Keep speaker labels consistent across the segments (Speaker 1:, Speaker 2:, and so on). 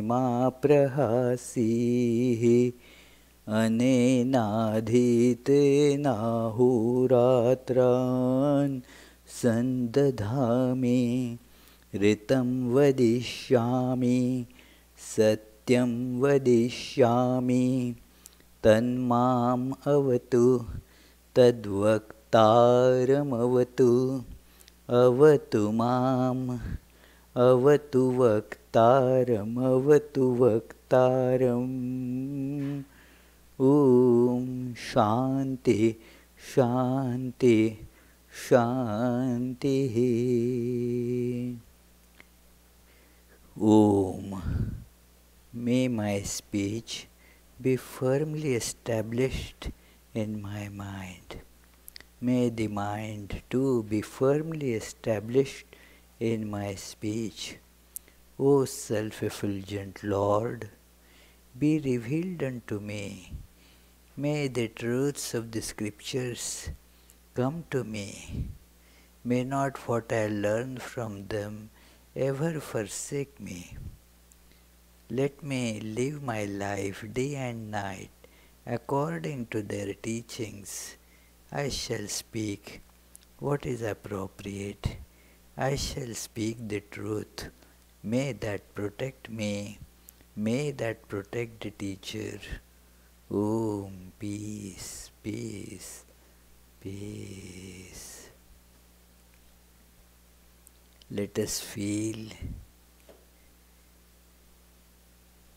Speaker 1: महिमा प्रहासीः अनेनाधीतेनाहुरात्रान् सन्दधामि ऋतं वदिष्यामि सत्यं वदिष्यामि तन्माम् अवतु तद्वक्तारमवतु अवतु माम् अवतु वक्तारमवतु वक्तारम् ॐ शान्ति शान्ति शान्तिः Om. May my speech be firmly established in my mind. May the mind too be firmly established in my speech. O self-effulgent Lord, be revealed unto me. May the truths of the scriptures come to me. May not what I learn from them ever forsake me. Let me live my life day and night according to their teachings. I shall speak what is appropriate. I shall speak the truth. May that protect me. May that protect the teacher. Om, peace, peace, peace. Let us feel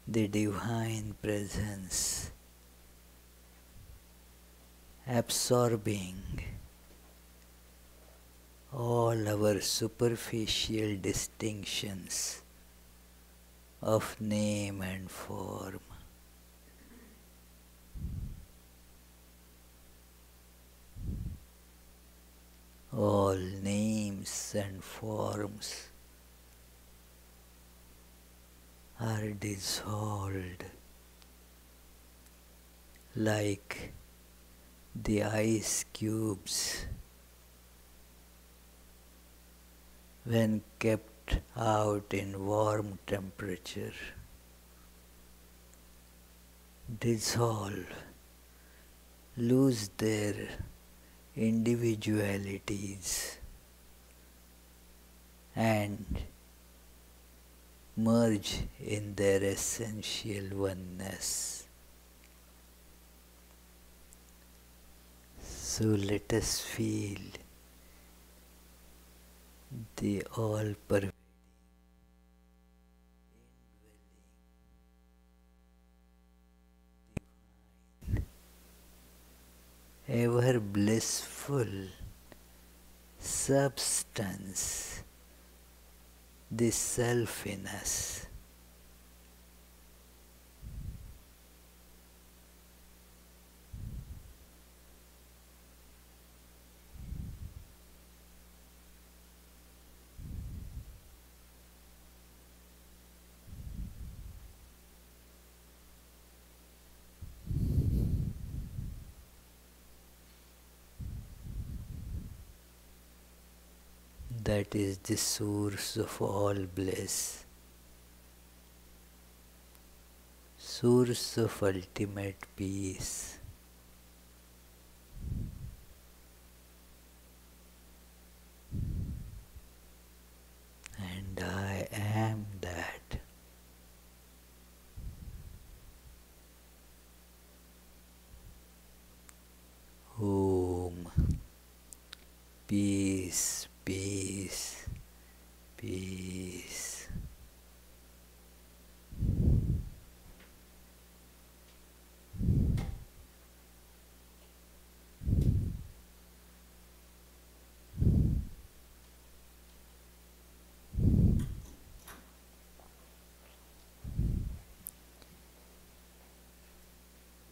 Speaker 1: the divine presence absorbing all our superficial distinctions of name and form. All names and forms are dissolved like the ice cubes when kept out in warm temperature. Dissolve, lose their individualities and merge in their essential oneness. So let us feel the all-pervading, ever blissful substance, the self in us. That is the source of all bliss, source of ultimate peace. And I am that. Om. Peace, peace, peace.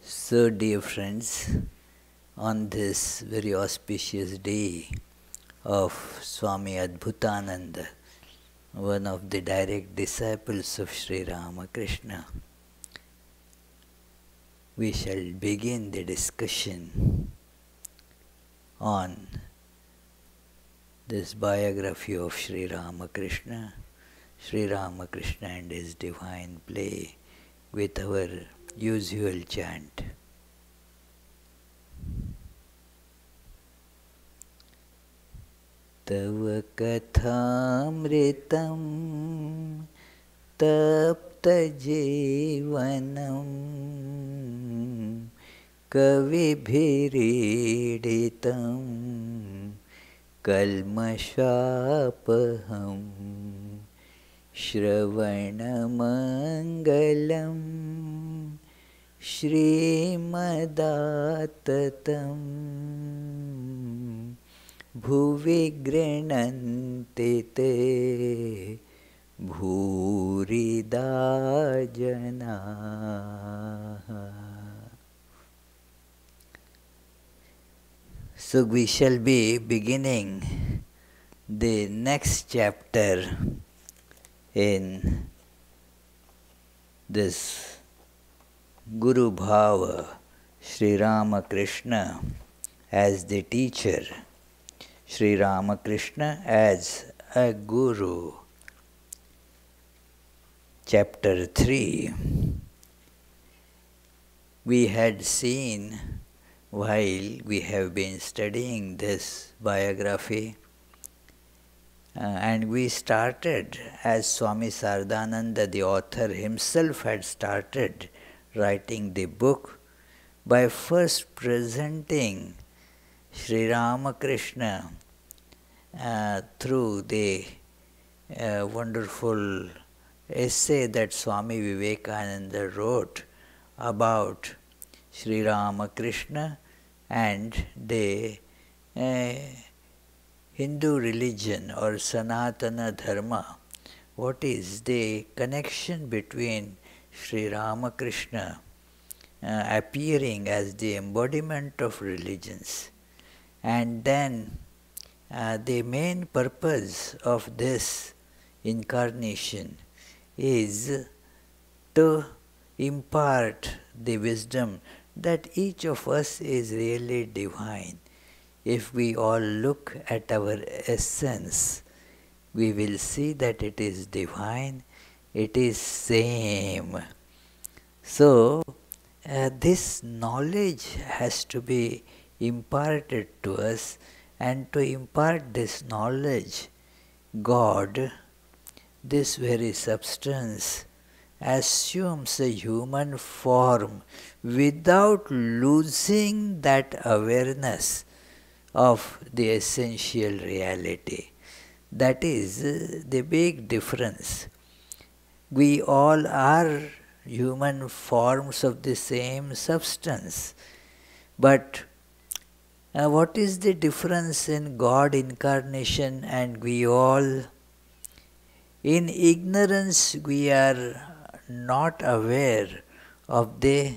Speaker 1: So, dear friends, on this very auspicious day of Swami Adbhutananda, one of the direct disciples of Sri Ramakrishna, we shall begin the discussion on this biography of Sri Ramakrishna, Sri Ramakrishna and his divine play with our usual chant. Tava kathamritam tapta jivanam kavibhiriditam kalmashapaham Shravanamangalam Shrimadattatam Bhuvi grinanti te Bhurida janaha. So we shall be beginning the next chapter in this Guru Bhava, Sri Ramakrishna as the teacher, Sri Ramakrishna as a Guru. Chapter 3. We had seen while we have been studying this biography, and we started, as Swami Saradananda, the author himself, had started writing the book by first presenting Sri Ramakrishna through the wonderful essay that Swami Vivekananda wrote about Sri Ramakrishna and the Hindu religion or Sanatana Dharma. What is the connection between Sri Ramakrishna appearing as the embodiment of religions, and then the main purpose of this incarnation is to impart the wisdom that each of us is really divine. If we all look at our essence, we will see that it is divine, it is same. So, this knowledge has to be imparted to us, and to impart this knowledge, God, this very substance, assumes a human form without losing that awareness of the essential reality. That is the big difference. We all are human forms of the same substance. But what is the difference in God incarnation and we all? In ignorance, we are not aware of the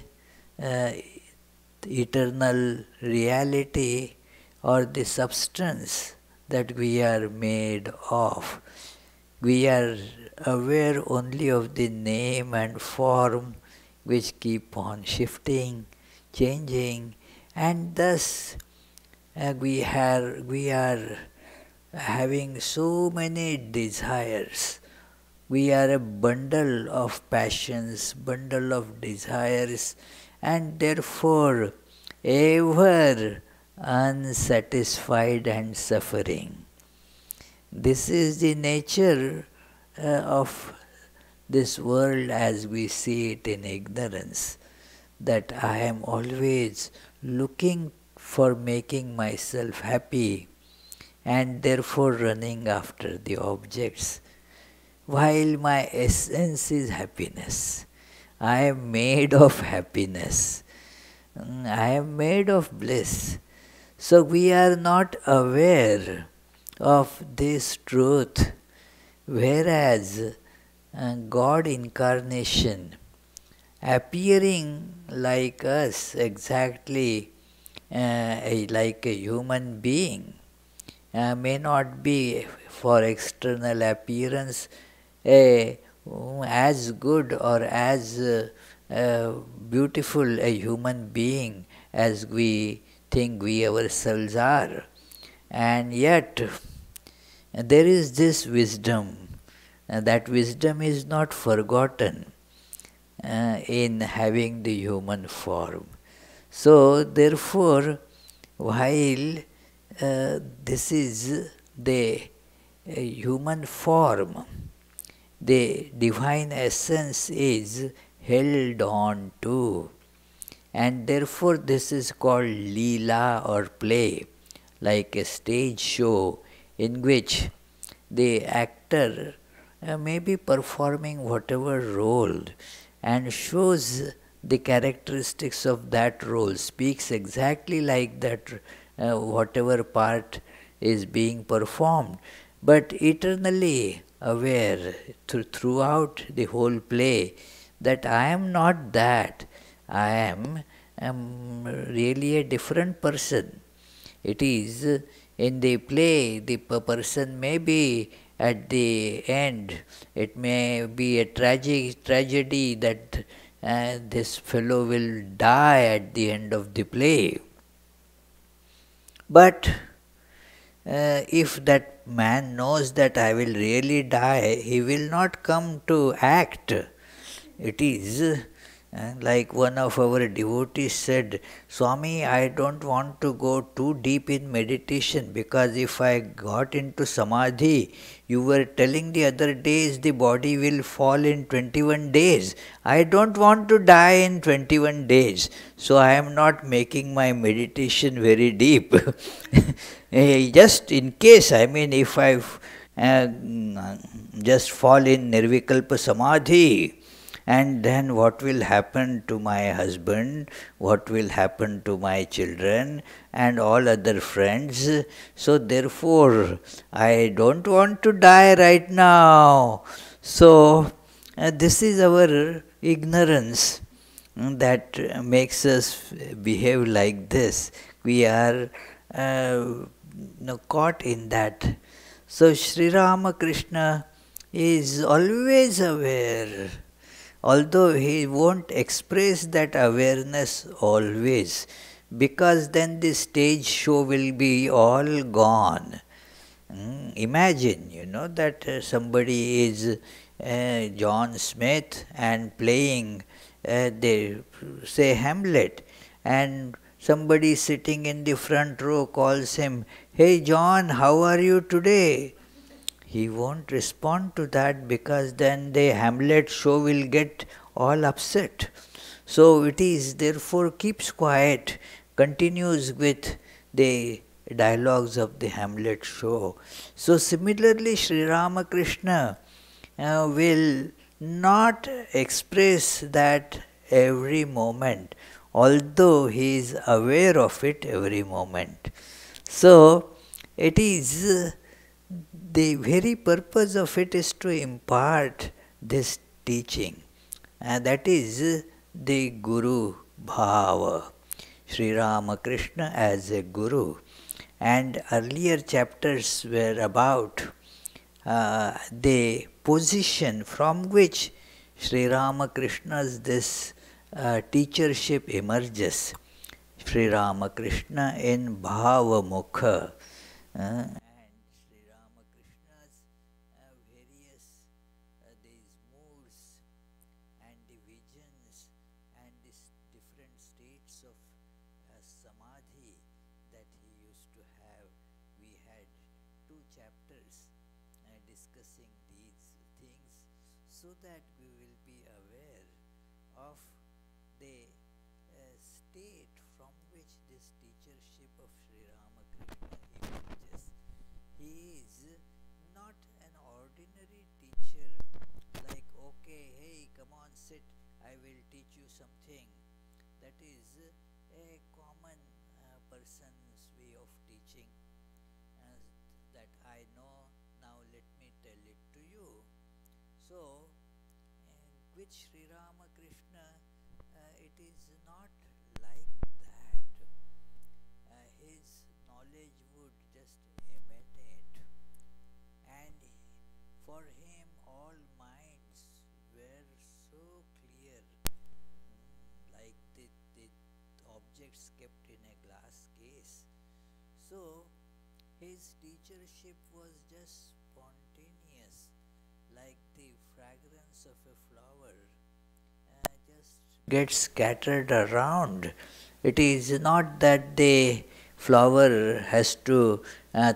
Speaker 1: eternal reality or the substance that we are made of. We are aware only of the name and form which keep on shifting, changing, and thus we are having so many desires. We are a bundle of passions, bundle of desires, and therefore ever unsatisfied and suffering. This is the nature of this world as we see it in ignorance, that I am always looking for making myself happy and therefore running after the objects, while my essence is happiness. I am made of happiness. I am made of bliss. So we are not aware of this truth, whereas God incarnation, appearing like us, exactly like a human being, may not be for external appearance as good or as beautiful a human being as we think we ourselves are. And yet there is this wisdom that wisdom is not forgotten in having the human form. So, therefore, while this is the human form, the divine essence is held on to, and therefore this is called Leela or play, like a stage show in which the actor may be performing whatever role and shows the characteristics of that role, speaks exactly like that whatever part is being performed, but eternally aware throughout the whole play that I am not that, I am really a different person. It is in the play, the person may be at the end, it may be a tragedy that this fellow will die at the end of the play. But if that man knows that I will really die, he will not come to act. It is like one of our devotees said, Swami, I don't want to go too deep in meditation because if I got into samadhi, you were telling the other days the body will fall in 21 days. I don't want to die in 21 days, so I am not making my meditation very deep. Just in case, I mean, if I just fall in nirvikalpa samadhi, and then what will happen to my husband, what will happen to my children and all other friends. So therefore, I don't want to die right now. So this is our ignorance that makes us behave like this. We are caught in that. So Sri Ramakrishna is always aware, although he won't express that awareness always, because then the stage show will be all gone. Imagine, that somebody is John Smith and playing, they say Hamlet, and somebody sitting in the front row calls him, "Hey John, how are you today?" He won't respond to that because then the Hamlet show will get all upset. So it is, therefore, keeps quiet, continues with the dialogues of the Hamlet show. So similarly, Sri Ramakrishna will not express that every moment, although he is aware of it every moment. So it is the very purpose of it is to impart this teaching, and that is the Guru Bhava, Sri Ramakrishna as a Guru. And earlier chapters were about the position from which Sri Ramakrishna's this teachership emerges. Sri Ramakrishna in Bhava Mukha. And Sri Ramakrishna's various these moods and the visions and these different states of samadhi that he used to have. We had 2 chapters discussing these things so that we will be aware of the state from which this teachership of Sri Ramakrishna emerges. He is not an ordinary teacher like, okay, hey, come on, sit, I will teach you something. That is a common person's way of teaching, that I know, now let me tell it to you. So, with Sri Ramakrishna, it is not like that. His knowledge would just emanate, and for him all minds were so clear, like the objects kept in a glass case. So his teachership was just spontaneous, like the fragrance of a flower, just gets scattered around. It is not that the flower has to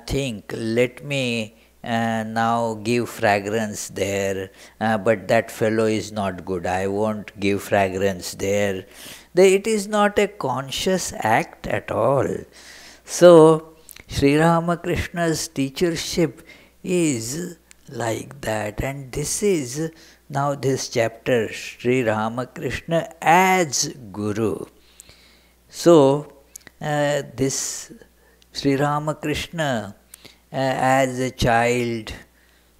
Speaker 1: think, let me now give fragrance there, but that fellow is not good, I won't give fragrance there. It is not a conscious act at all. So, Sri Ramakrishna's teachership is like that, and this is now this chapter, Sri Ramakrishna as Guru. So, this Sri Ramakrishna as a child,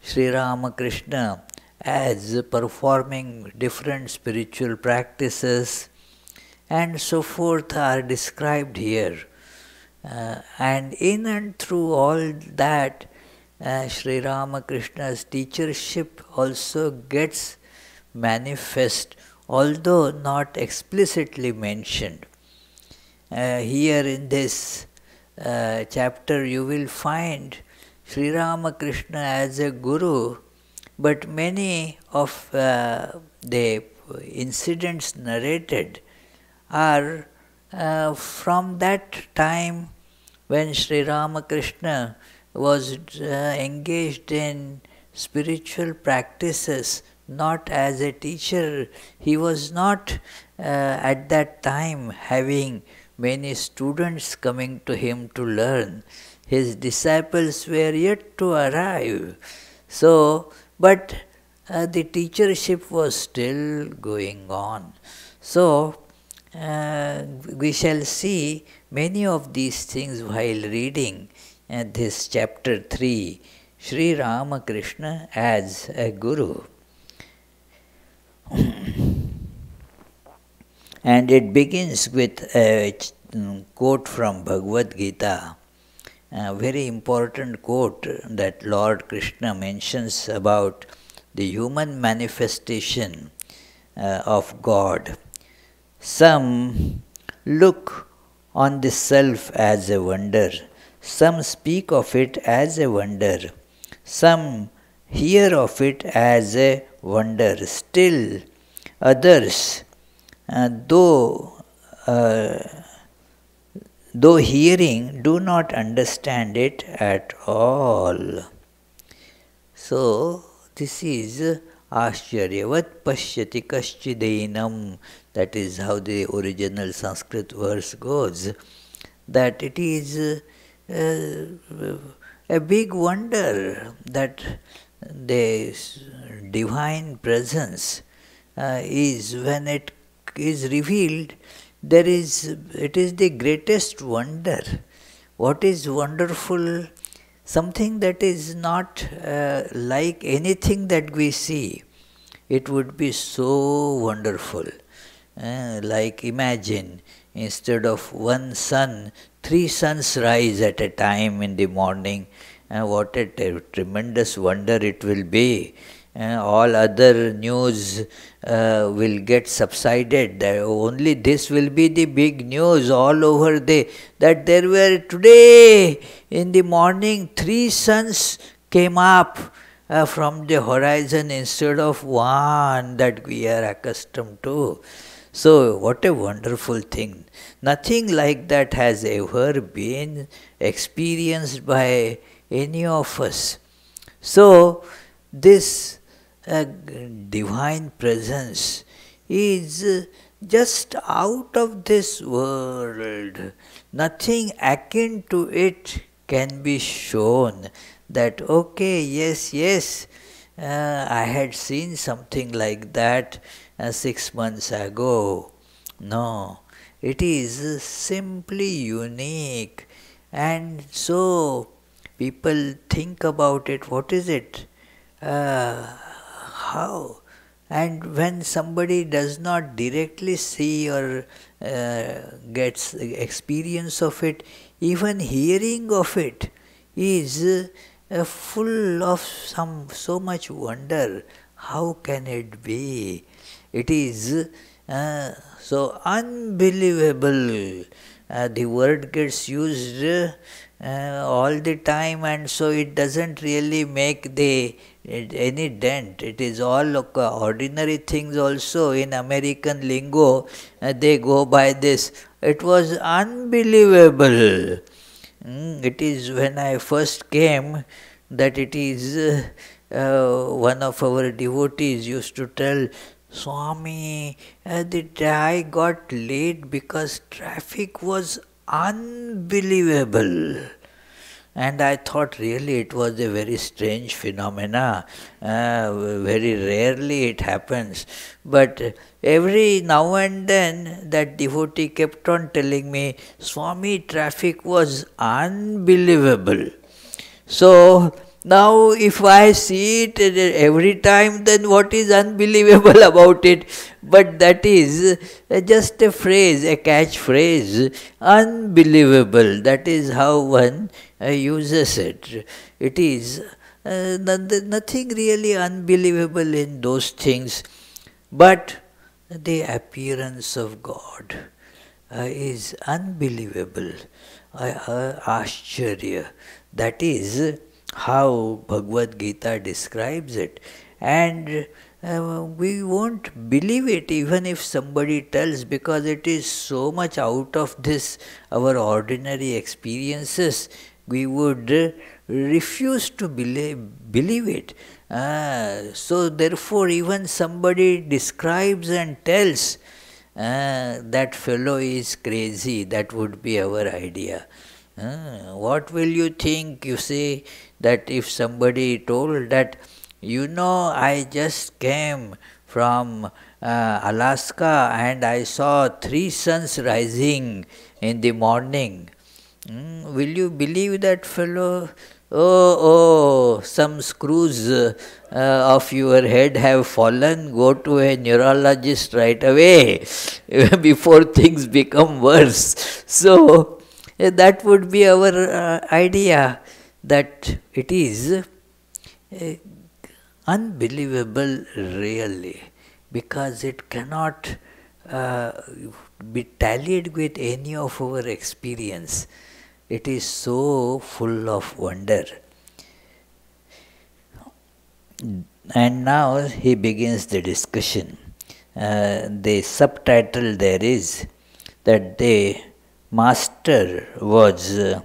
Speaker 1: Sri Ramakrishna as performing different spiritual practices, and so forth are described here. And in and through all that, Sri Ramakrishna's teachership also gets manifest, although not explicitly mentioned. Here in this chapter you will find Sri Ramakrishna as a Guru, but many of the incidents narrated are from that time when Sri Ramakrishna was engaged in spiritual practices, not as a teacher. He was not at that time having many students coming to him to learn. His disciples were yet to arrive. So, but the teachership was still going on. So, we shall see many of these things while reading this chapter 3, Sri Ramakrishna as a Guru. And it begins with a quote from Bhagavad Gita, a very important quote that Lord Krishna mentions about the human manifestation of God. Some look on the self as a wonder, some speak of it as a wonder, some hear of it as a wonder. Still others, though hearing, do not understand it at all. So, this is Ashcharyavat pashyati kaschideinam. That is how the original Sanskrit verse goes. That it is a big wonder that the divine presence is, when it is revealed, it is the greatest wonder. What is wonderful? Something that is not like anything that we see. It would be so wonderful. Like imagine, instead of one sun, 3 suns rise at a time in the morning. What a tremendous wonder it will be. All other news will get subsided. Only this will be the big news all over that there were today in the morning 3 suns came up from the horizon instead of one that we are accustomed to. So, what a wonderful thing. Nothing like that has ever been experienced by any of us. So, this divine presence is just out of this world. Nothing akin to it can be shown. That, okay, yes, I had seen something like that 6 months ago. No, it is simply unique. And so, people think about it, what is it? How? And when somebody does not directly see or gets experience of it, even hearing of it is full of so much wonder. How can it be? It is so unbelievable. The word gets used all the time, and so it doesn't really make the any dent. It is all ordinary things also. In American lingo, they go by this. It was unbelievable. It is when I first came that it is one of our devotees used to tell, Swami, I got late because traffic was unbelievable. And I thought really it was a very strange phenomena. Very rarely it happens. But every now and then that devotee kept on telling me, Swami, traffic was unbelievable. So now if I see it every time, then what is unbelievable about it? But that is just a phrase, a catchphrase, unbelievable. That is how one uses it. It is nothing really unbelievable in those things, but the appearance of God is unbelievable, Ashcharya. That is how Bhagavad Gita describes it. And we won't believe it even if somebody tells, because it is so much out of this, our ordinary experiences. We would refuse to believe it. So therefore even somebody describes and tells, that fellow is crazy, that would be our idea. What will you think, you see, that if somebody told that, I just came from Alaska and I saw 3 suns rising in the morning. Will you believe that fellow? Oh, some screws of your head have fallen. Go to a neurologist right away before things become worse. So, that would be our idea, that it is unbelievable really, because it cannot be tallied with any of our experience. It is so full of wonder. And now he begins the discussion. The subtitle there is that the master was the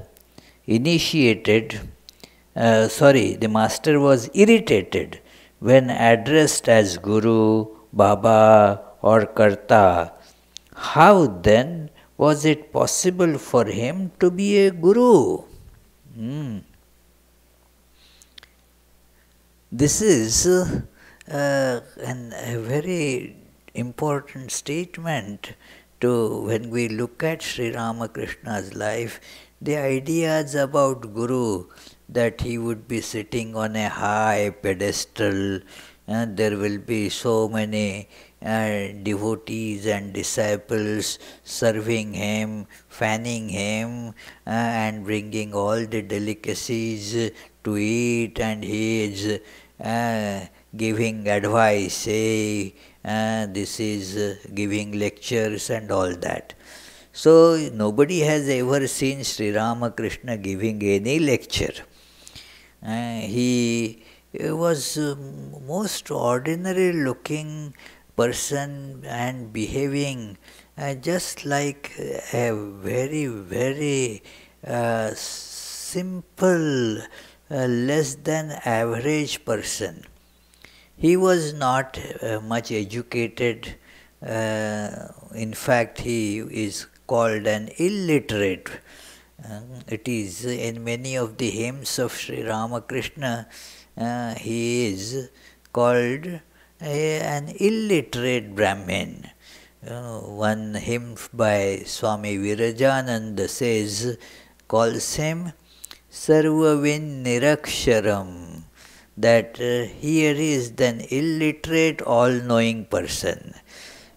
Speaker 1: master was irritated when addressed as Guru, Baba or Karta. How then was it possible for him to be a Guru? This is a very important statement to when we look at Sri Ramakrishna's life. The ideas about Guru, that he would be sitting on a high pedestal and there will be so many devotees and disciples serving him, fanning him and bringing all the delicacies to eat, and he is giving advice, this is giving lectures and all that. So nobody has ever seen Sri Ramakrishna giving any lecture. He was most ordinary looking person and behaving just like a very, very simple, less than average person. He was not much educated. In fact, he is called an illiterate. It is in many of the hymns of Sri Ramakrishna, he is called an illiterate Brahmin. One hymn by Swami Virajananda calls him Sarvavin Niraksharam, that here is an illiterate, all-knowing person.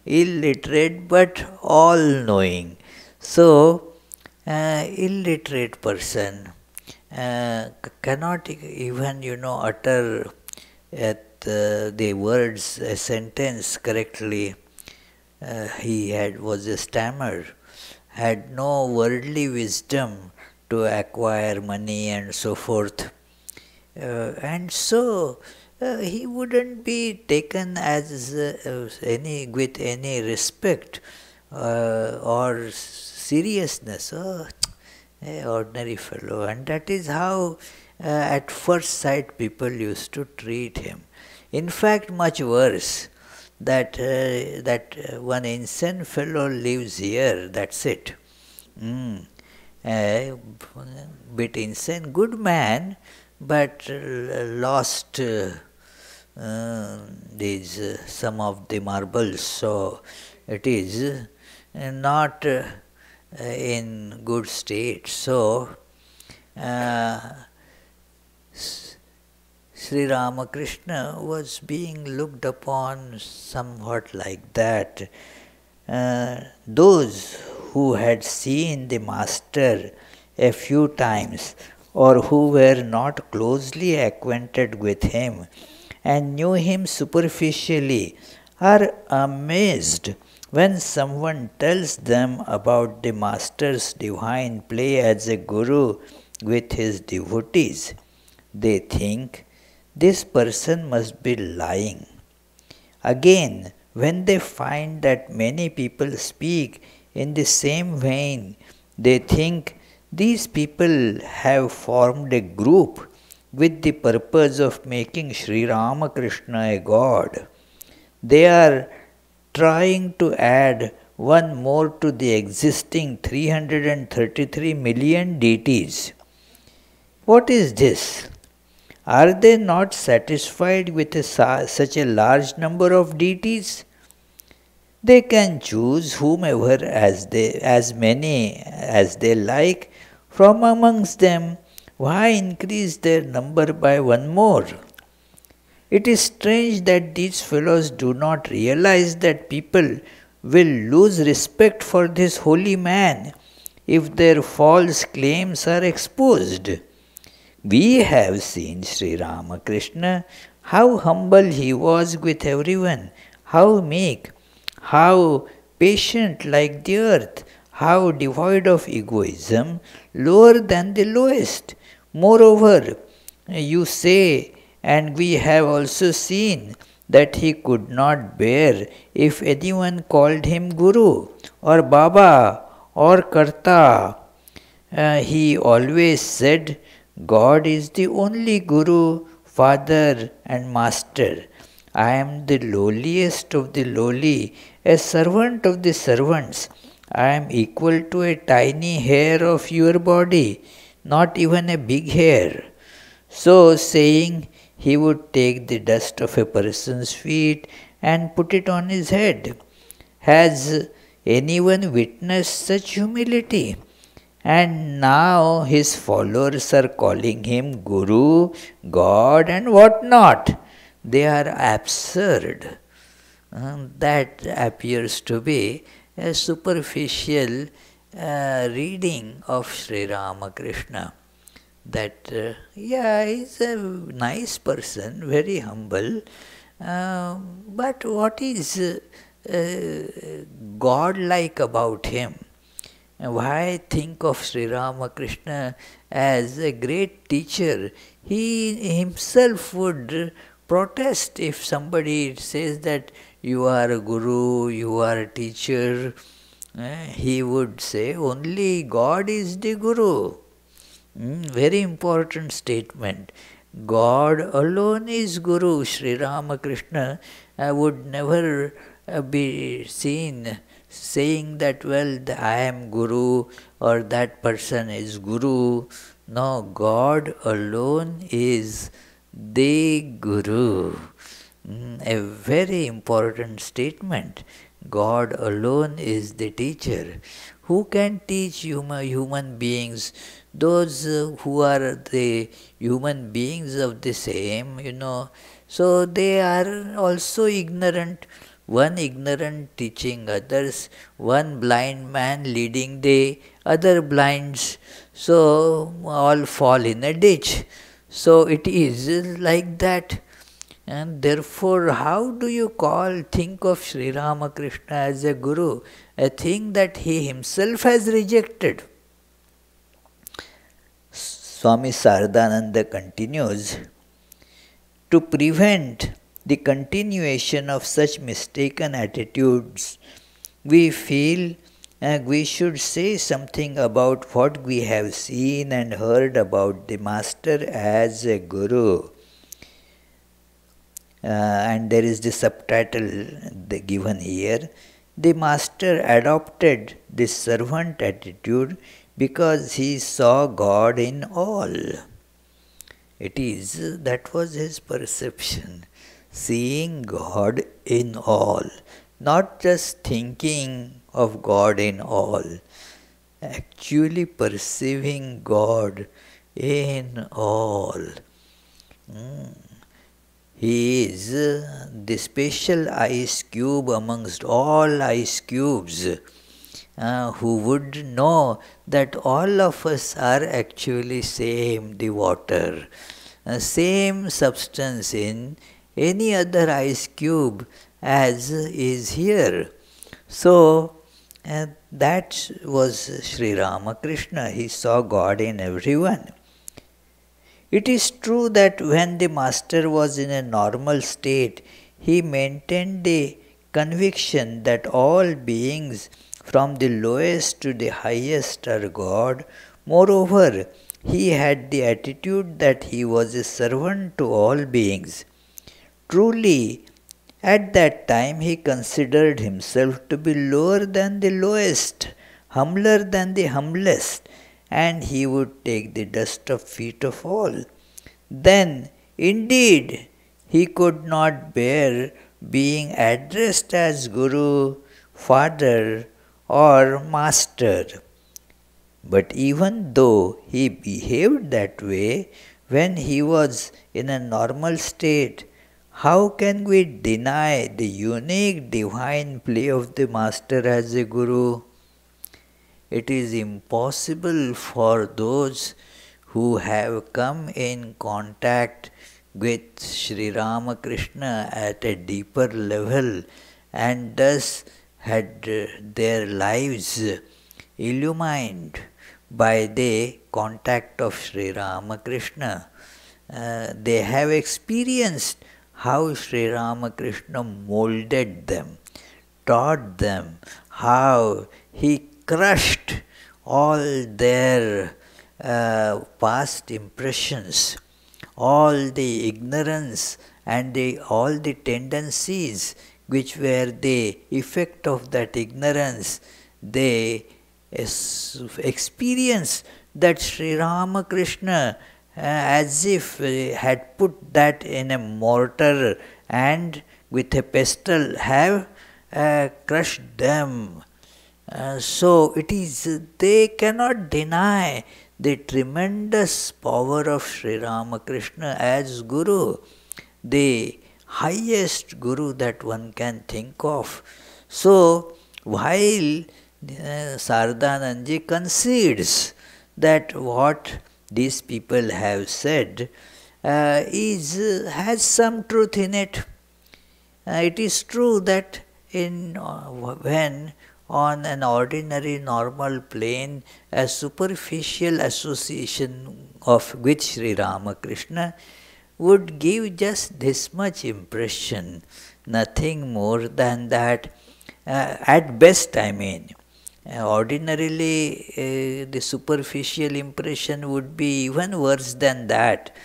Speaker 1: Illiterate but all-knowing. So, illiterate person cannot even, utter the words, a sentence correctly. He was a stammer, had no worldly wisdom to acquire money and so forth. And so he wouldn't be taken as with any respect or seriousness. Oh, ordinary fellow. And that is how at first sight people used to treat him. In fact, much worse. That one insane fellow lives here, that's it. A bit insane, good man, but lost these some of the marbles, so it is not in good state. So Sri Ramakrishna was being looked upon somewhat like that. Those who had seen the Master a few times or who were not closely acquainted with him and knew him superficially are amazed when someone tells them about the Master's divine play as a guru with his devotees. They think this person must be lying. Again, when they find that many people speak in the same vein, they think these people have formed a group with the purpose of making Sri Ramakrishna a god. They are trying to add one more to the existing 333 million deities. What is this? Are they not satisfied with such a large number of deities? They can choose whomever as many as they like from amongst them. Why increase their number by one more? It is strange that these fellows do not realize that people will lose respect for this holy man if their false claims are exposed. We have seen Sri Ramakrishna, how humble he was with everyone, how meek, how patient like the earth, how devoid of egoism, lower than the lowest. Moreover, you say, and we have also seen, that he could not bear if anyone called him Guru or Baba or Karta. He always said, God is the only Guru, Father and Master. I am the lowliest of the lowly, a servant of the servants. I am equal to a tiny hair of your body, not even a big hair. So saying, he would take the dust of a person's feet and put it on his head. Has anyone witnessed such humility? And now his followers are calling him Guru, God and what not. They are absurd. That appears to be a superficial reading of Sri Ramakrishna. That, he's a nice person, very humble, but what is God-like about him? Why think of Sri Ramakrishna as a great teacher? He himself would protest if somebody says that you are a guru, you are a teacher. He would say only God is the guru. Very important statement. God alone is Guru. Sri Ramakrishna would never be seen saying that, well, I am Guru or that person is Guru. No, God alone is the Guru. A very important statement. God alone is the teacher. Who can teach human beings? Those who are the human beings of the same, so they are also ignorant. One ignorant teaching others, one blind man leading the other blinds, so all fall in a ditch. So it is like that. And therefore, how do you think of Sri Ramakrishna as a guru, a thing that he himself has rejected? Swami Saradananda continues, To prevent the continuation of such mistaken attitudes, we feel we should say something about what we have seen and heard about the Master as a Guru. And there is the subtitle given here. The Master adopted this servant attitude because he saw God in all. That was his perception, seeing God in all, not just thinking of God in all, actually perceiving God in all. He is the special ice cube amongst all ice cubes, who would know that all of us are actually same, the water, same substance in any other ice cube as is here. So, that was Sri Ramakrishna. He saw God in everyone. It is true that when the Master was in a normal state, he maintained the conviction that all beings from the lowest to the highest are God. Moreover, he had the attitude that he was a servant to all beings. Truly, at that time he considered himself to be lower than the lowest, humbler than the humblest, and he would take the dust of feet of all. Then, indeed, he could not bear being addressed as Guru, Father, or Master. But even though he behaved that way when he was in a normal state, how can we deny the unique divine play of the Master as a Guru? It is impossible for those who have come in contact with Sri Ramakrishna at a deeper level and thus had their lives illumined by the contact of Sri Ramakrishna. They have experienced how Sri Ramakrishna molded them, taught them, how he crushed all their past impressions, all the ignorance and all the tendencies which were the effect of that ignorance. They experienced that Sri Ramakrishna as if had put that in a mortar and with a pestle have crushed them. So they cannot deny the tremendous power of Sri Ramakrishna as Guru, the highest Guru that one can think of. So, while Saradananda concedes that what these people have said has some truth in it. It is true that when on an ordinary normal plane, a superficial association with Sri Ramakrishna would give just this much impression, nothing more than that. At best, I mean. Ordinarily, the superficial impression would be even worse than that.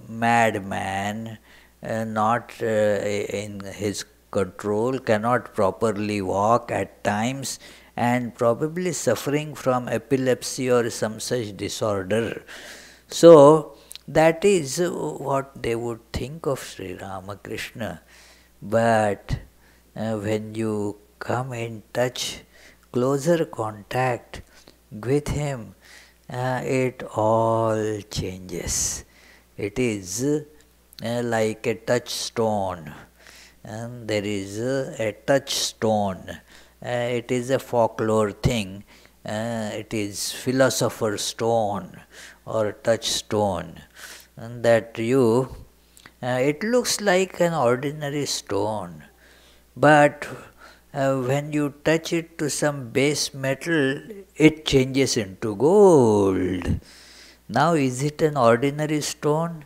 Speaker 1: Madman, not in his control, cannot properly walk at times, and probably suffering from epilepsy or some such disorder. So, that is what they would think of Sri Ramakrishna. But when you come in touch, closer contact with him, it all changes. It is like a touchstone. And there is a touchstone. It is a folklore thing. It is philosopher's stone or touchstone. And that it looks like an ordinary stone. But when you touch it to some base metal, it changes into gold. Now is it an ordinary stone?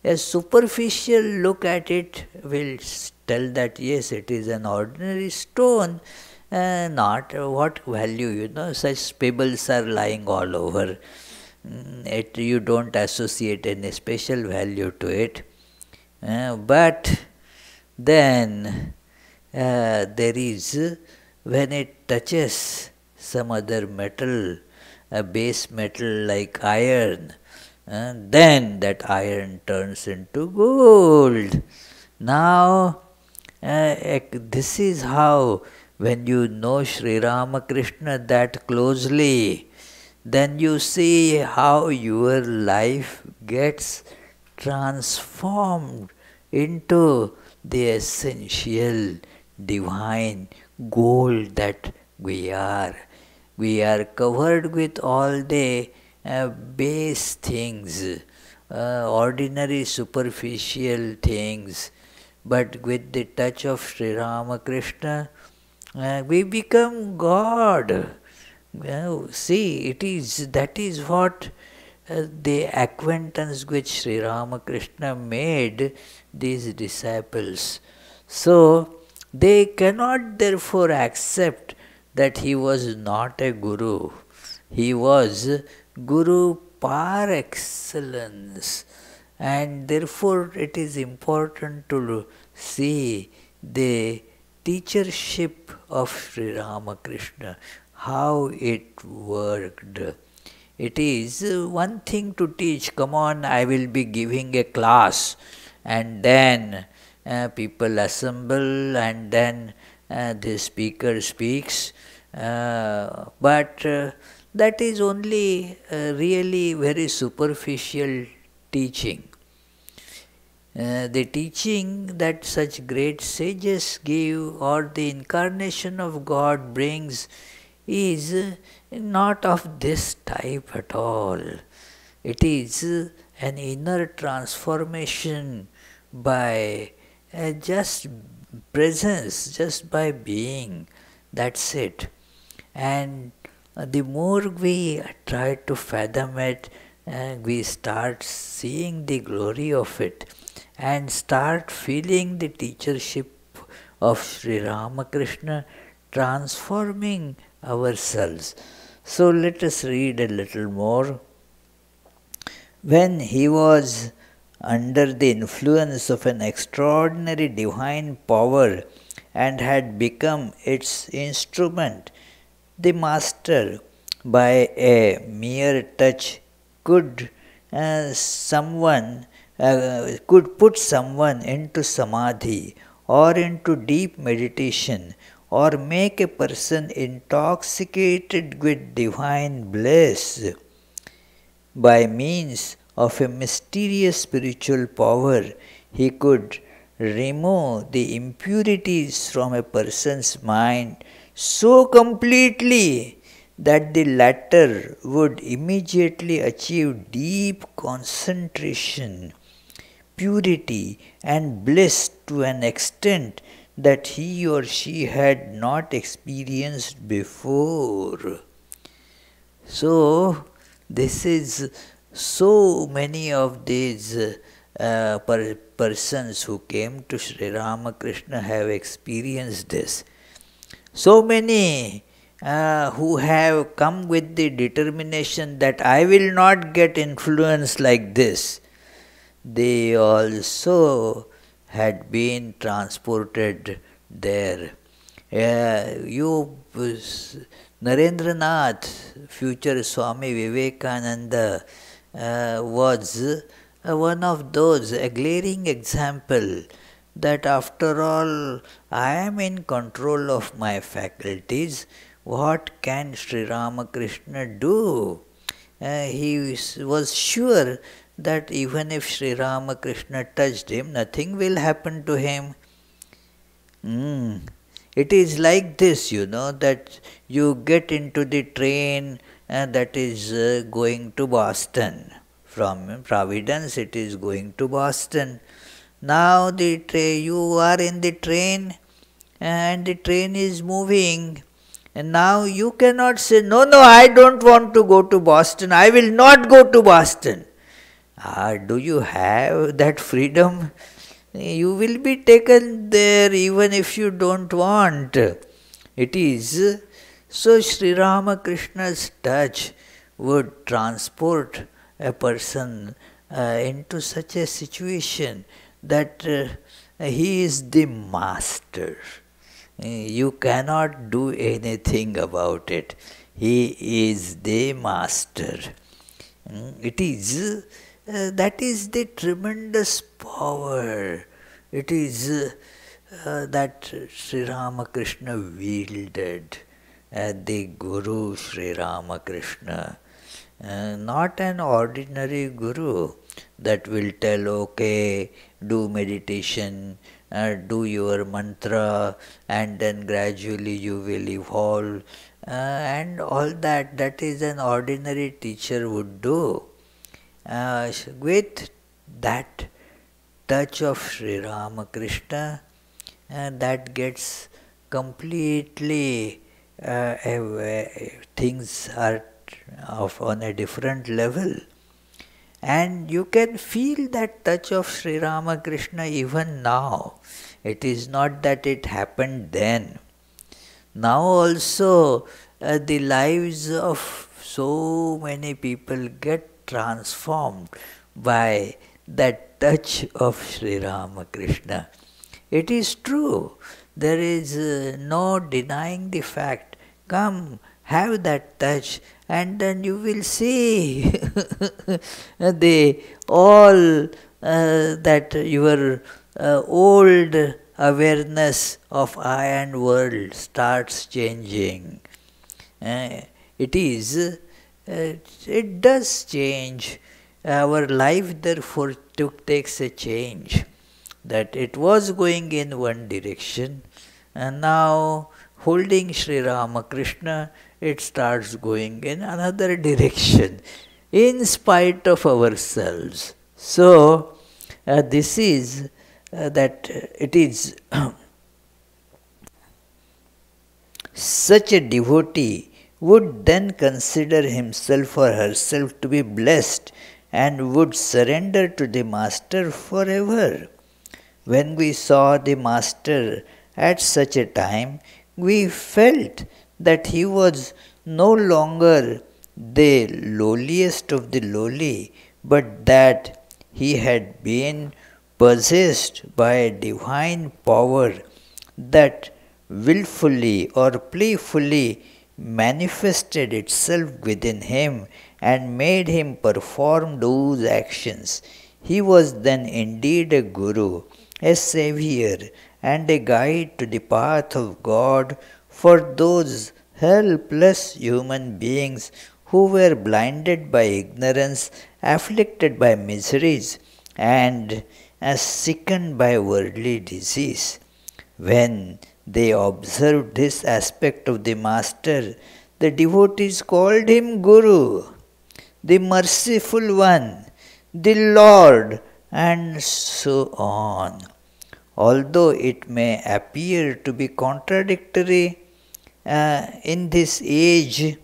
Speaker 1: A superficial look at it will tell that yes, it is an ordinary stone, not what value, such pebbles are lying all over. You don't associate any special value to it. But then there is, when it touches some other metal, a base metal like iron, then that iron turns into gold. Now, this is how, when you know Sri Ramakrishna that closely, then you see how your life gets transformed into the essential divine gold that we are. We are covered with all the base things, ordinary superficial things, but with the touch of Sri Ramakrishna, we become God. See, that is what the acquaintance which Sri Ramakrishna made these disciples. So, they cannot therefore accept that he was not a guru. He was guru par excellence. And therefore it is important to see the teachership of Sri Ramakrishna, how it worked. It is one thing to teach, come on, I will be giving a class, and then people assemble, and then the speaker speaks, but that is only really very superficial teaching. The teaching that such great sages give, or the incarnation of God brings, is not of this type at all. It is an inner transformation by just presence, just by being. That's it. And the more we try to fathom it, we start seeing the glory of it and start feeling the teachership of Sri Ramakrishna transforming ourselves. So let us read a little more. When he was under the influence of an extraordinary divine power and had become its instrument, the master, by a mere touch, could put someone into samadhi or into deep meditation, or make a person intoxicated with divine bliss. By means of a mysterious spiritual power, he could remove the impurities from a person's mind so completely that the latter would immediately achieve deep concentration, purity, and bliss to an extent that he or she had not experienced before. So, this is so many of these persons who came to Sri Ramakrishna have experienced this. So many who have come with the determination that I will not get influenced like this, they also had been transported there. Narendranath, future Swami Vivekananda, was one of those, a glaring example that after all I am in control of my faculties. What can Sri Ramakrishna do? He was sure that even if Sri Ramakrishna touched him, nothing will happen to him. It is like this, that you get into the train that is going to Boston. From Providence it is going to Boston. Now you are in the train and the train is moving, And now you cannot say, no, no, I don't want to go to Boston. I will not go to Boston. Do you have that freedom? You will be taken there even if you don't want. It is so Sri Ramakrishna's touch would transport a person into such a situation that he is the master. You cannot do anything about it. He is the master. It is that is the tremendous power. It is that Sri Ramakrishna wielded, the Guru Sri Ramakrishna. Not an ordinary Guru that will tell, okay, do meditation, do your mantra, and then gradually you will evolve, and all that. That is an ordinary teacher would do. With that touch of Sri Ramakrishna, that gets completely things are on a different level. And you can feel that touch of Sri Ramakrishna even now. It is not that it happened then. Now also the lives of so many people get transformed by that touch of Sri Ramakrishna. It is true. There is no denying the fact. Come, have that touch, and then you will see all that your old awareness of I and world starts changing. It does change. Our life therefore takes a change. That it was going in one direction, and now holding Sri Ramakrishna, it starts going in another direction, in spite of ourselves. So, this is that it is such a devotee would then consider himself or herself to be blessed and would surrender to the Master forever. When we saw the Master at such a time, we felt that he was no longer the lowliest of the lowly, but that he had been possessed by a divine power that willfully or playfully manifested itself within him and made him perform those actions. He was then indeed a Guru, a Saviour, and a guide to the path of God for those helpless human beings who were blinded by ignorance, afflicted by miseries, and sickened by worldly disease. When they observed this aspect of the Master, the devotees called him Guru, the Merciful One, the Lord, and so on. Although it may appear to be contradictory, in this age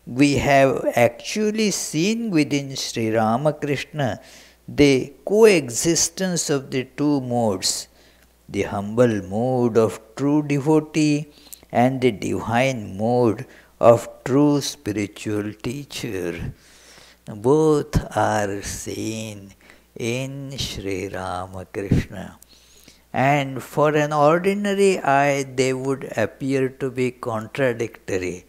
Speaker 1: we have actually seen within Sri Ramakrishna the coexistence of the two modes, the humble mode of true devotee and the divine mode of true spiritual teacher. Both are seen in Sri Ramakrishna. And for an ordinary eye, they would appear to be contradictory.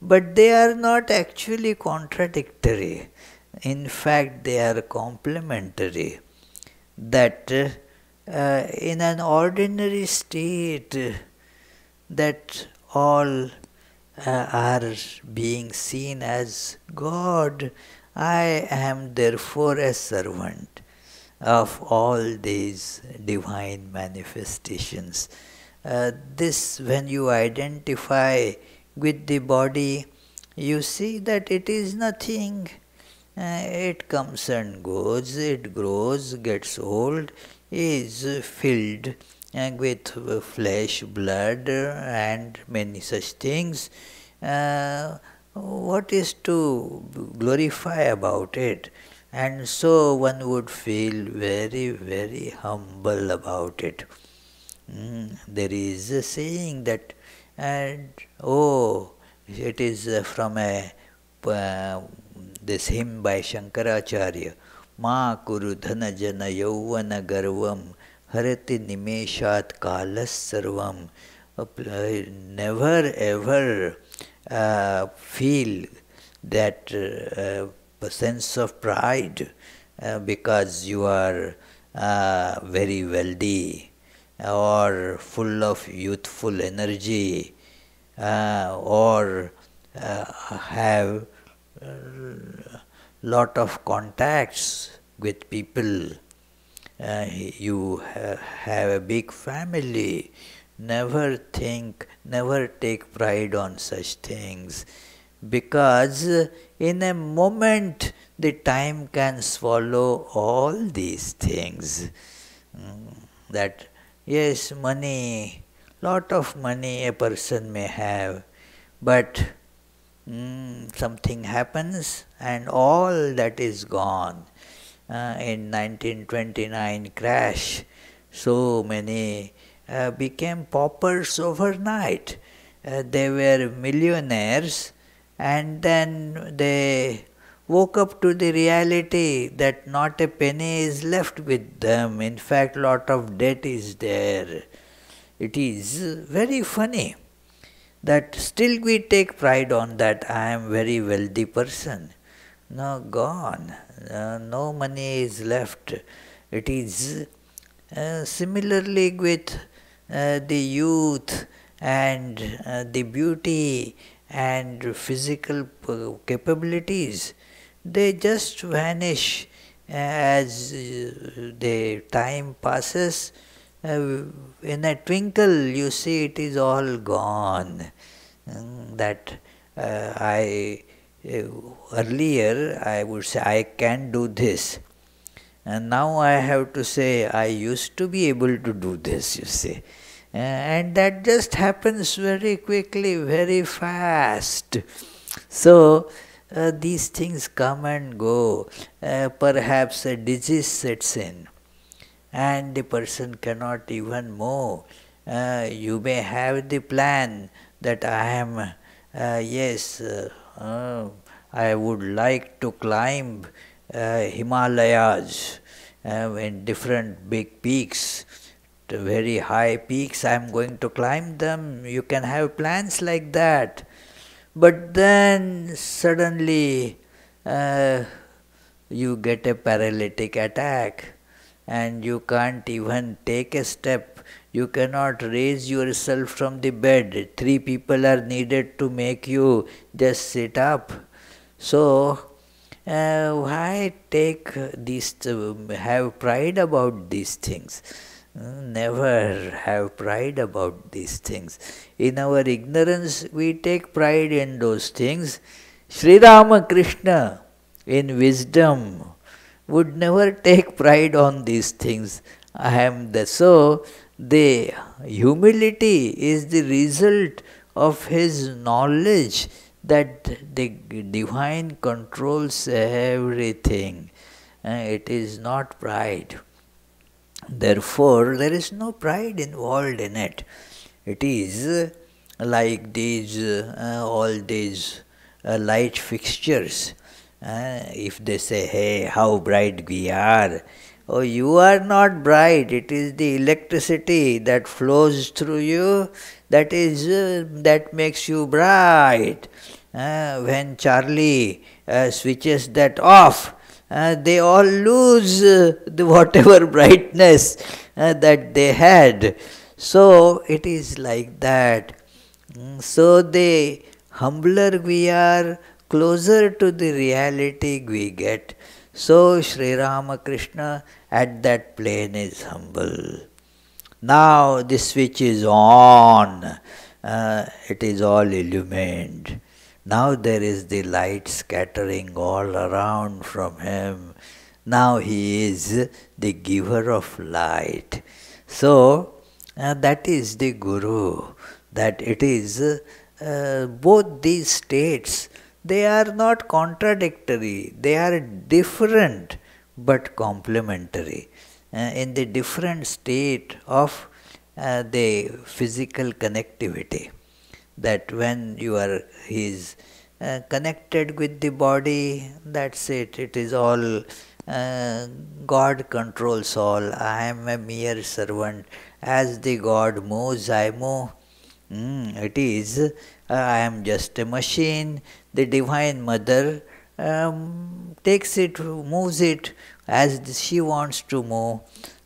Speaker 1: But they are not actually contradictory. In fact, they are complementary. That in an ordinary state, that all are being seen as God. I am therefore a servant of all these divine manifestations. This, when you identify with the body, you see that it is nothing. It comes and goes, it grows, gets old, is filled, and with flesh, blood, and many such things. What is to glorify about it? And so one would feel very, very humble about it. There is a saying that, and it is from uh, this hymn by Shankaracharya. Ma kuru dhana jana yauvana garvam harati nimeshat kalas sarvam. Never ever feel that sense of pride because you are very wealthy or full of youthful energy or have lot of contacts with people. You have a big family. Never take pride on such things, because in a moment the time can swallow all these things. That yes, money, lot of money a person may have, but something happens and all that is gone. In 1929 crash, so many became paupers overnight. They were millionaires, and then they woke up to the reality that not a penny is left with them. In fact, lot of debt is there. It is very funny that still we take pride on that I am very wealthy person. No, gone. No money is left. It is similarly with the youth and the beauty and physical capabilities. They just vanish as the time passes. In a twinkle you see it is all gone. That earlier I would say I can do this, and now I have to say I used to be able to do this, you see. And that just happens very quickly, very fast. So these things come and go. Perhaps a disease sets in and the person cannot even move. You may have the plan that I am, I would like to climb Himalayas in different big peaks, very high peaks. I am going to climb them. You can have plans like that. But then suddenly you get a paralytic attack and you can't even take a step. You cannot raise yourself from the bed. 3 people are needed to make you just sit up. So, why take these, have pride about these things? Never have pride about these things. In our ignorance, we take pride in those things. Sri Ramakrishna, in wisdom, would never take pride on these things. I am the so. The humility is the result of his knowledge that the divine controls everything. It is not pride. Therefore, there is no pride involved in it. It is like these all these light fixtures. If they say, hey, how bright we are. Oh, you are not bright. It is the electricity that flows through you that is that makes you bright. When Charlie switches that off, they all lose the whatever brightness that they had. So it is like that. So the humbler we are, closer to the reality we get. So Sri Ramakrishna at that plane is humble. Now the switch is on. It is all illumined. Now there is the light scattering all around from him. Now he is the giver of light. So That is the Guru. That it is both these states, they are not contradictory, they are different but complementary. In the different state of the physical connectivity, that when you are is connected with the body, that's it. It is all God controls all. I am a mere servant. As the God moves, I move. It is. I am just a machine. The Divine Mother takes it, moves it as she wants to move.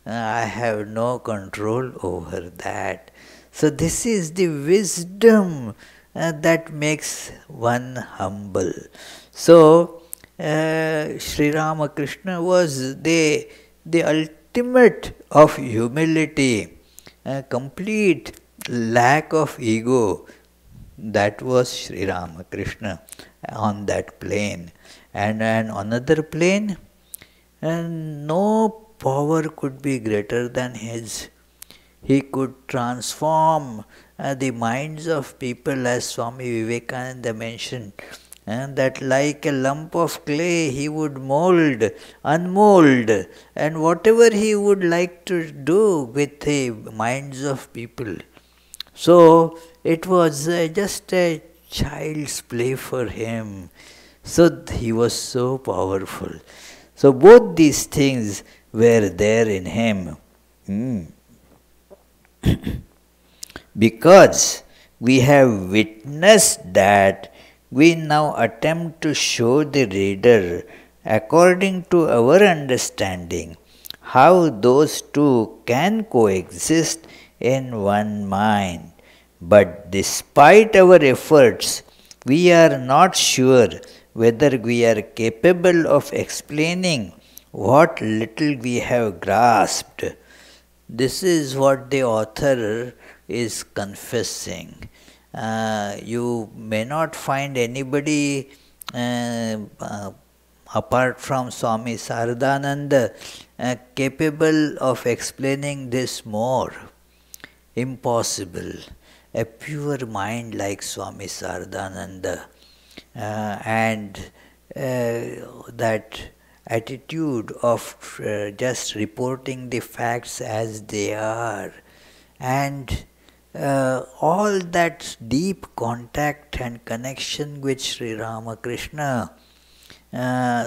Speaker 1: I have no control over that. So this is the wisdom that makes one humble. So Sri Ramakrishna was the ultimate of humility, complete lack of ego. That was Sri Ramakrishna on that plane. And another plane, no power could be greater than his. He could transform the minds of people, as Swami Vivekananda mentioned, and that like a lump of clay he would mold, unmold, and whatever he would like to do with the minds of people. So it was just a child's play for him. So he was so powerful. So both these things were there in him. Because we have witnessed that, we now attempt to show the reader, according to our understanding, how those two can coexist in one mind. But despite our efforts, we are not sure whether we are capable of explaining what little we have grasped. This is what the author is confessing. You may not find anybody apart from Swami Saradananda capable of explaining this more. Impossible. A pure mind like Swami Saradananda and that attitude of just reporting the facts as they are, and all that deep contact and connection with Sri Ramakrishna,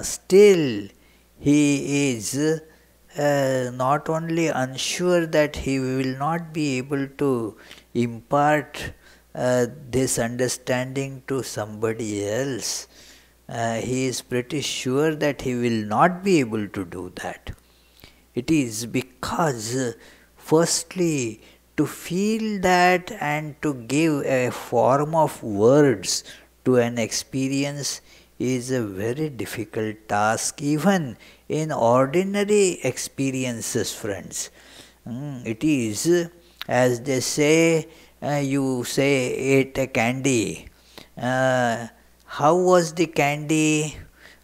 Speaker 1: still he is not only unsure that he will not be able to impart this understanding to somebody else. He is pretty sure that he will not be able to do that. It is because, firstly, to feel that and to give a form of words to an experience is a very difficult task, even in ordinary experiences, friends. It is, as they say, you say, ate a candy. How was the candy?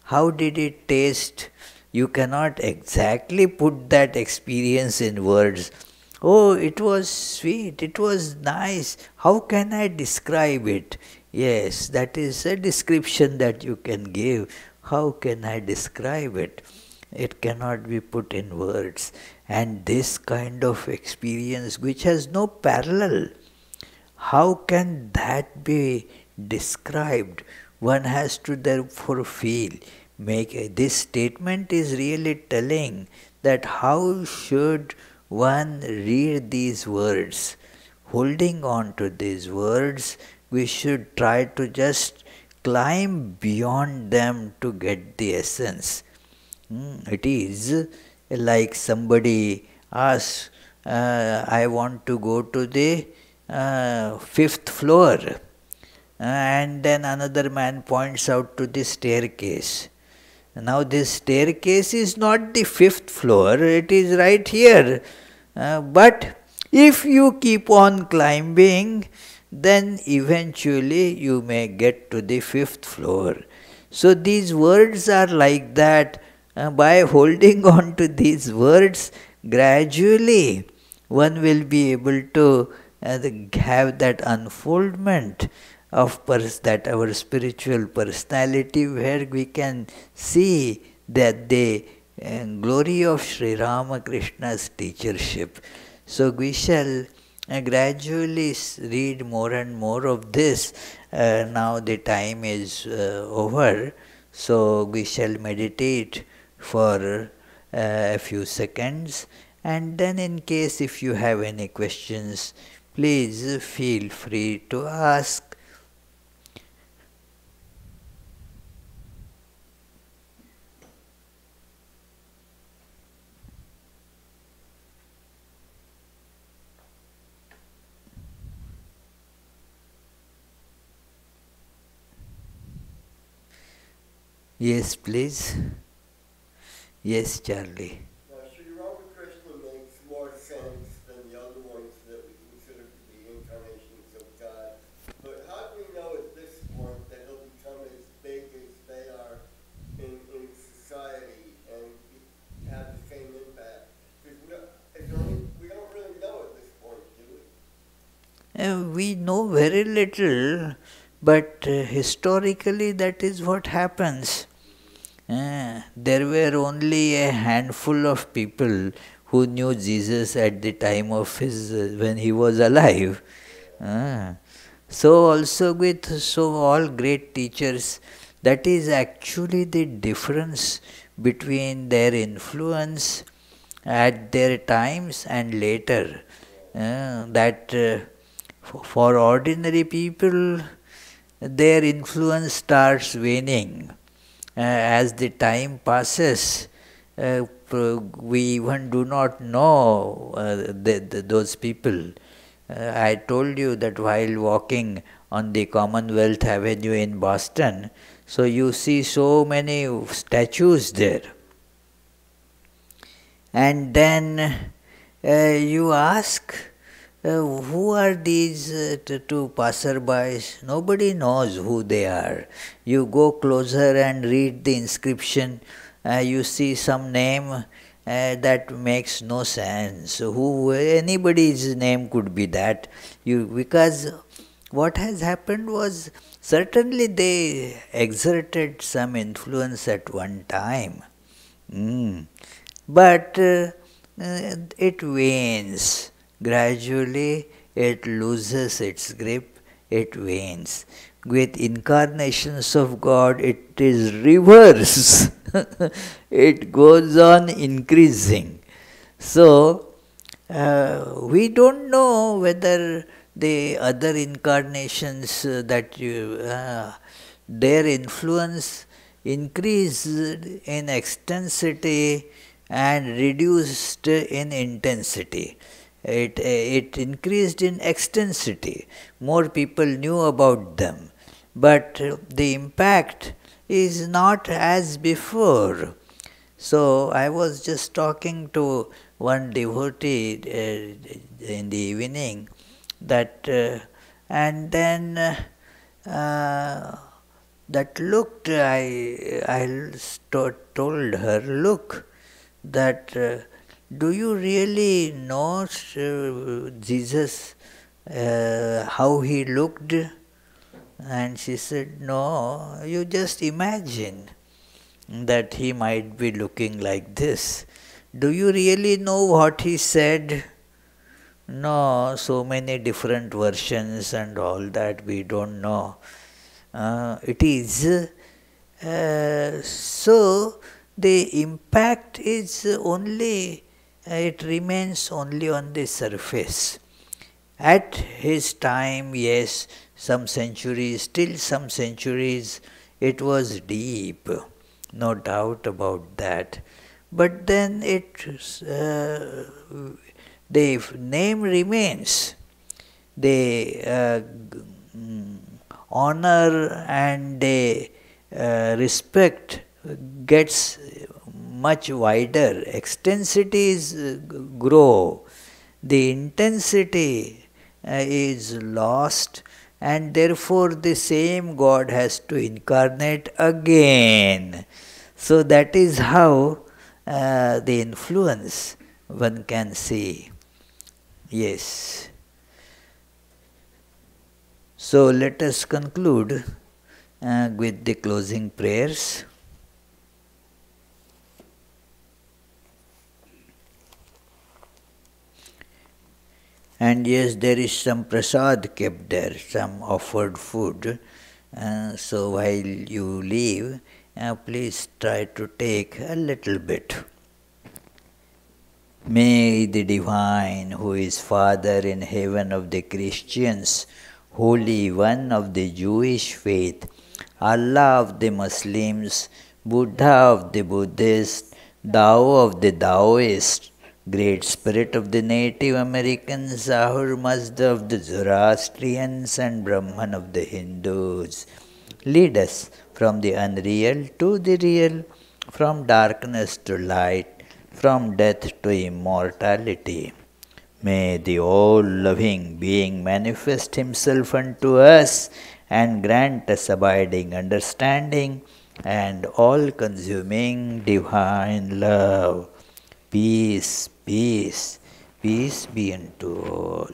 Speaker 1: How did it taste? You cannot exactly put that experience in words. Oh, it was sweet, it was nice. How can I describe it? Yes, that is a description that you can give. How can I describe it? It cannot be put in words. And this kind of experience, which has no parallel, how can that be described? One has to therefore feel. This statement is really telling that how should one read these words. Holding on to these words, we should try to just climb beyond them to get the essence. It is like somebody asks, I want to go to the 5th floor. And then another man points out to the staircase. Now this staircase is not the 5th floor, it is right here. But if you keep on climbing, then eventually you may get to the 5th floor. So these words are like that. By holding on to these words, gradually one will be able to have that unfoldment of that our spiritual personality, where we can see that the glory of Sri Ramakrishna's teachership. So we shall gradually read more and more of this. Now the time is over, so we shall meditate for a few seconds, and then in case if you have any questions, please feel free to ask. Yes, please. Yes, Charlie.
Speaker 2: Now, Sri Ramakrishna makes more sense than the other ones that we consider to be incarnations of God. But how do we know at this point that he'll become as big as they are in society and have the same impact? Because we don't really know at this point, do we?
Speaker 1: We know very little, but historically that is what happens. There were only a handful of people who knew Jesus at the time of when he was alive. So also with all great teachers, that is actually the difference between their influence at their times and later. For ordinary people, their influence starts waning. As the time passes, we even do not know those people. I told you that while walking on the Commonwealth Avenue in Boston, so you see so many statues there. And then you ask, who are these two passerbys? Nobody knows who they are. You go closer and read the inscription, you see some name that makes no sense. Anybody's name could be that. Because what has happened was, certainly they exerted some influence at one time. But it wanes. Gradually it loses its grip, it wanes. With incarnations of God, it is reverse. It goes on increasing. So, we don't know whether the other incarnations their influence increased in extensity and reduced in intensity. It increased in extensity. More people knew about them. But the impact is not as before. So I was just talking to one devotee in the evening that, and then that looked, I told her, look, that do you really know Jesus, how he looked? And she said, no, you just imagine that he might be looking like this. Do you really know what he said? No, so many different versions and all that, we don't know. It is so the impact is only, it remains only on the surface. At his time, yes, some centuries, till some centuries, it was deep, no doubt about that. But then the name remains. The honor and the respect gets much wider. Extensities grow. The intensity is lost, and therefore the same God has to incarnate again. So that is how the influence one can see. Yes. So let us conclude with the closing prayers. And yes, there is some prasad kept there, some offered food. So while you leave, please try to take a little bit. May the Divine, who is Father in heaven of the Christians, Holy One of the Jewish faith, Allah of the Muslims, Buddha of the Buddhists, Tao of the Taoists, Great Spirit of the Native Americans, Ahur Mazda of the Zoroastrians, and Brahman of the Hindus, lead us from the unreal to the real, from darkness to light, from death to immortality. May the all-loving being manifest himself unto us and grant us abiding understanding and all-consuming divine love. Peace, peace, peace be unto all.